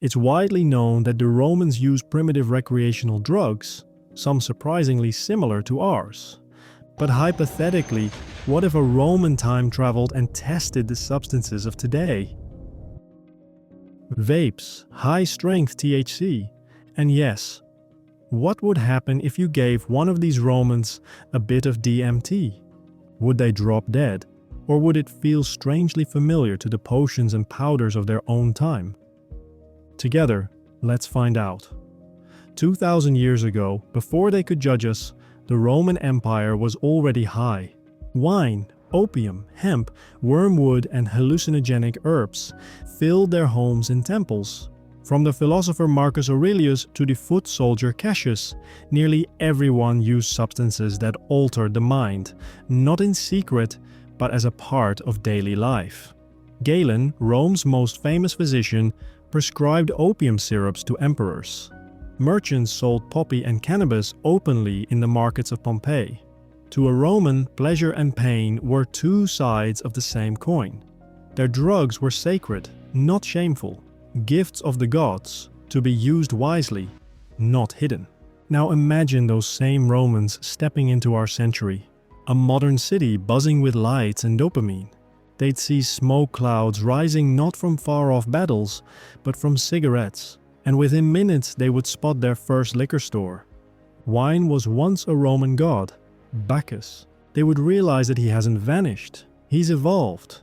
It's widely known that the Romans used primitive recreational drugs, some surprisingly similar to ours. But hypothetically, what if a Roman time traveled and tested the substances of today? Vapes, high-strength THC. And yes, what would happen if you gave one of these Romans a bit of DMT? Would they drop dead? Or would it feel strangely familiar to the potions and powders of their own time? Together, let's find out. 2,000 years ago, before they could judge us, the Roman Empire was already high. Wine, opium, hemp, wormwood, and hallucinogenic herbs filled their homes and temples. From the philosopher Marcus Aurelius to the foot soldier Cassius, nearly everyone used substances that altered the mind, not in secret, but as a part of daily life. Galen, Rome's most famous physician, prescribed opium syrups to emperors. Merchants sold poppy and cannabis openly in the markets of Pompeii. To a Roman, pleasure and pain were two sides of the same coin. Their drugs were sacred, not shameful, gifts of the gods, to be used wisely, not hidden. Now imagine those same Romans stepping into our century, a modern city buzzing with lights and dopamine. They'd see smoke clouds rising not from far-off battles, but from cigarettes, and within minutes they would spot their first liquor store. Wine was once a Roman god, Bacchus. They would realize that he hasn't vanished, he's evolved.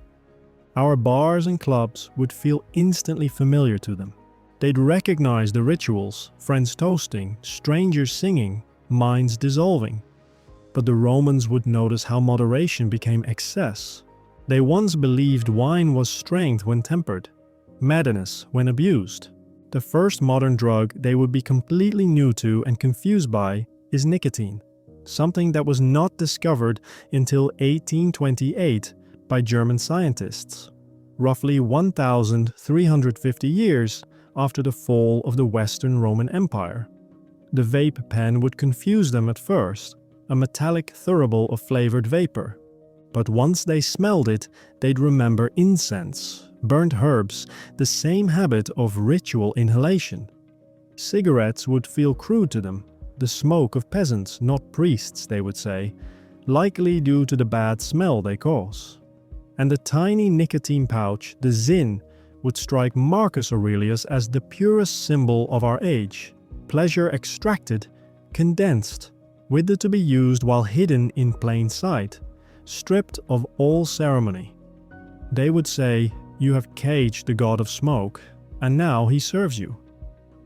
Our bars and clubs would feel instantly familiar to them. They'd recognize the rituals, friends toasting, strangers singing, minds dissolving. But the Romans would notice how moderation became excess. They once believed wine was strength when tempered, madness when abused. The first modern drug they would be completely new to and confused by is nicotine, something that was not discovered until 1828 by German scientists, roughly 1,350 years after the fall of the Western Roman Empire. The vape pen would confuse them at first, a metallic thurible of flavored vapor. But once they smelled it, they'd remember incense, burnt herbs, the same habit of ritual inhalation. Cigarettes would feel crude to them, the smoke of peasants, not priests, they would say, likely due to the bad smell they cause. And the tiny nicotine pouch, the Zin, would strike Marcus Aurelius as the purest symbol of our age. Pleasure extracted, condensed, with it to be used while hidden in plain sight, stripped of all ceremony. They would say, "You have caged the god of smoke, and now he serves you."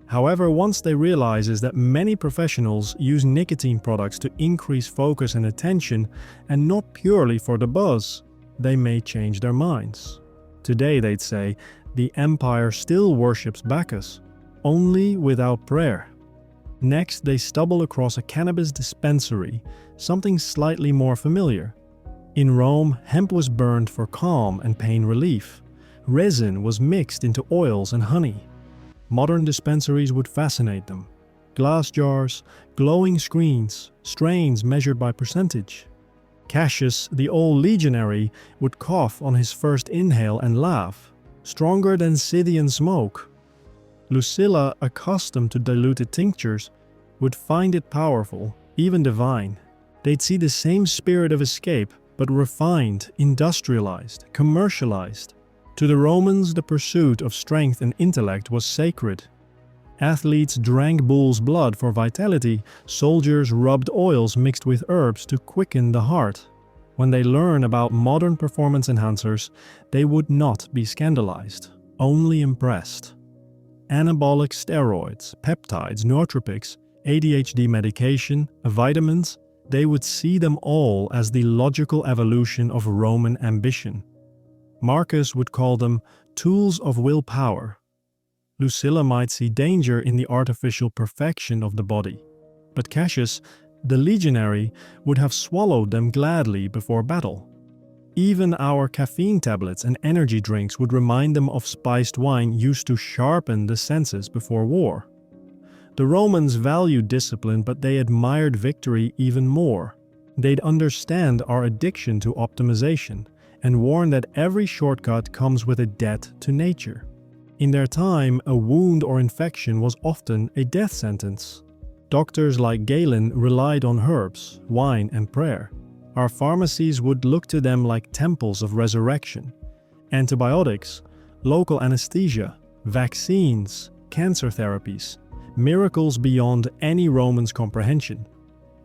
However, once they realizes that many professionals use nicotine products to increase focus and attention, and not purely for the buzz, they may change their minds. Today, they'd say, the empire still worships Bacchus, only without prayer. Next, they stumble across a cannabis dispensary, something slightly more familiar. In Rome, hemp was burned for calm and pain relief. Resin was mixed into oils and honey. Modern dispensaries would fascinate them. Glass jars, glowing screens, strains measured by percentage. Cassius, the old legionary, would cough on his first inhale and laugh, stronger than Scythian smoke. Lucilla, accustomed to diluted tinctures, would find it powerful, even divine. They'd see the same spirit of escape, but refined, industrialized, commercialized. To the Romans, the pursuit of strength and intellect was sacred. Athletes drank bull's blood for vitality, soldiers rubbed oils mixed with herbs to quicken the heart. When they learn about modern performance enhancers, they would not be scandalized, only impressed. Anabolic steroids, peptides, nootropics, ADHD medication, vitamins, they would see them all as the logical evolution of Roman ambition. Marcus would call them tools of willpower. Lucilla might see danger in the artificial perfection of the body. But Cassius, the legionary, would have swallowed them gladly before battle. Even our caffeine tablets and energy drinks would remind them of spiced wine used to sharpen the senses before war. The Romans valued discipline, but they admired victory even more. They'd understand our addiction to optimization and warn that every shortcut comes with a debt to nature. In their time, a wound or infection was often a death sentence. Doctors like Galen relied on herbs, wine, and prayer. Our pharmacies would look to them like temples of resurrection. Antibiotics, local anesthesia, vaccines, cancer therapies, miracles beyond any Roman's comprehension.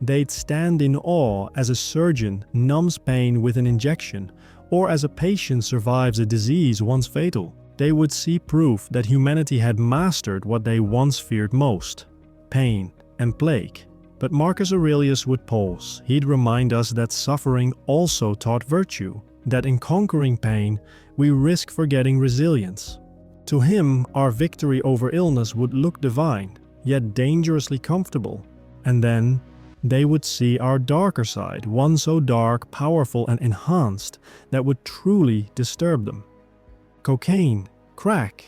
They'd stand in awe as a surgeon numbs pain with an injection, or as a patient survives a disease once fatal. They would see proof that humanity had mastered what they once feared most: pain and plague. But Marcus Aurelius would pause. He'd remind us that suffering also taught virtue, that in conquering pain, we risk forgetting resilience. To him, our victory over illness would look divine, yet dangerously comfortable. And then, they would see our darker side, one so dark, powerful, and enhanced that would truly disturb them. Cocaine, crack,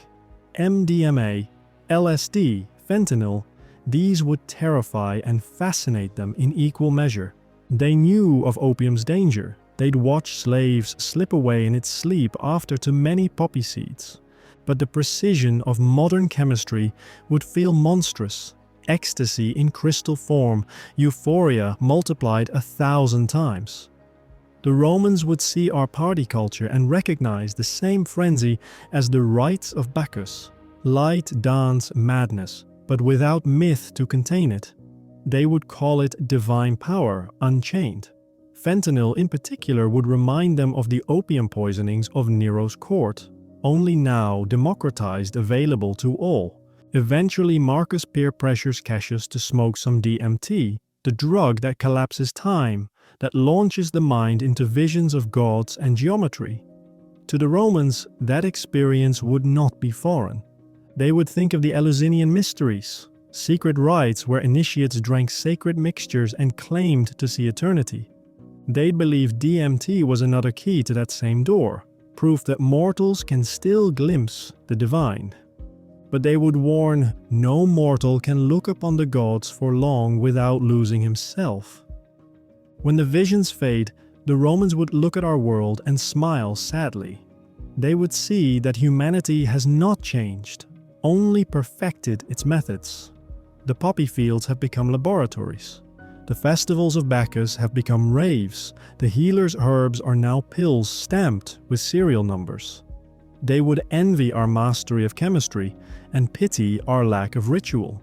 MDMA, LSD, fentanyl, these would terrify and fascinate them in equal measure. They knew of opium's danger. They'd watch slaves slip away in its sleep after too many poppy seeds. But the precision of modern chemistry would feel monstrous. Ecstasy in crystal form, euphoria multiplied 1,000 times. The Romans would see our party culture and recognize the same frenzy as the rites of Bacchus. Light, dance, madness, but without myth to contain it. They would call it divine power, unchained. Fentanyl in particular would remind them of the opium poisonings of Nero's court, only now democratized, available to all. Eventually, Marcus peer pressures Cassius to smoke some DMT, the drug that collapses time, that launches the mind into visions of gods and geometry. To the Romans, that experience would not be foreign. They would think of the Eleusinian mysteries, secret rites where initiates drank sacred mixtures and claimed to see eternity. They'd believe DMT was another key to that same door, proof that mortals can still glimpse the divine. But they would warn, no mortal can look upon the gods for long without losing himself. When the visions fade, the Romans would look at our world and smile sadly. They would see that humanity has not changed, only perfected its methods. The poppy fields have become laboratories. The festivals of Bacchus have become raves. The healer's herbs are now pills stamped with serial numbers. They would envy our mastery of chemistry and pity our lack of ritual.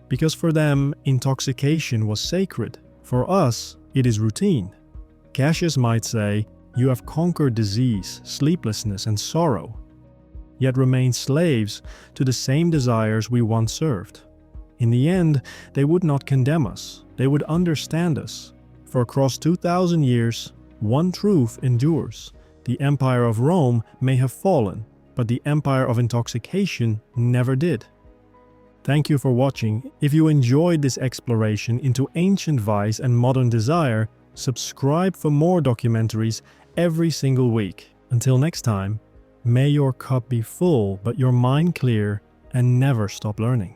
Because for them, intoxication was sacred. For us, it is routine. Cassius might say, "You have conquered disease, sleeplessness, and sorrow," yet remain slaves to the same desires we once served. In the end, they would not condemn us, they would understand us. For across 2,000 years, one truth endures. The Empire of Rome may have fallen, but the Empire of Intoxication never did. Thank you for watching. If you enjoyed this exploration into ancient vice and modern desire, subscribe for more documentaries every single week. Until next time, may your cup be full but your mind clear, and never stop learning.